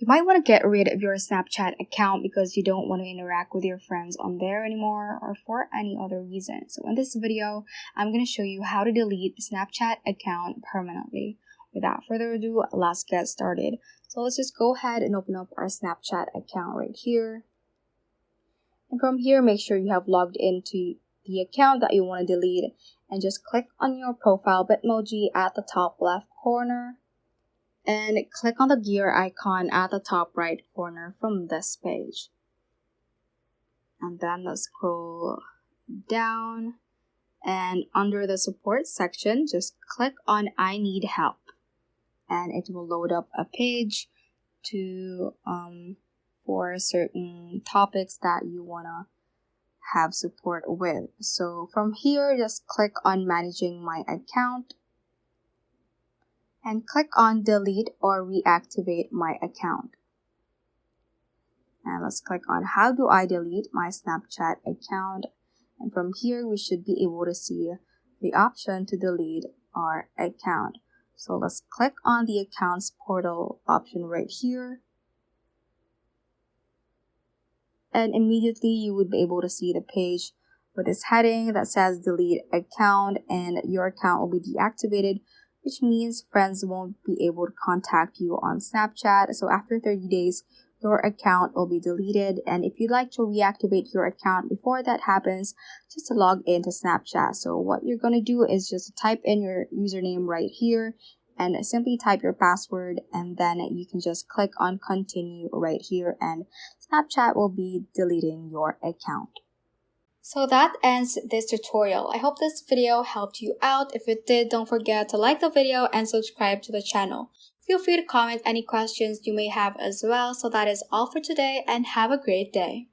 You might want to get rid of your Snapchat account because you don't want to interact with your friends on there anymore or for any other reason. So in this video, I'm going to show you how to delete Snapchat account permanently. Without further ado, let's get started. So let's just go ahead and open up our Snapchat account right here. And from here, make sure you have logged into the account that you want to delete and just click on your profile Bitmoji at the top left corner and click on the gear icon at the top right corner from this page. And then let's scroll down, and under the support section, just click on I need help, and it will load up a page to for certain topics that you wanna have support with. So from here, just click on managing my account and click on delete or reactivate my account. And let's click on how do I delete my Snapchat account. And from here, we should be able to see the option to delete our account. So let's click on the accounts portal option right here. And immediately you would be able to see the page with this heading that says delete account, and your account will be deactivated, which means friends won't be able to contact you on Snapchat. So after 30 days, your account will be deleted. And if you'd like to reactivate your account before that happens, just to log into Snapchat. So what you're going to do is just type in your username right here and simply type your password, and then you can just click on continue right here and Snapchat will be deleting your account. So that ends this tutorial. I hope this video helped you out. If it did, don't forget to like the video and subscribe to the channel. Feel free to comment any questions you may have as well. So that is all for today, and have a great day.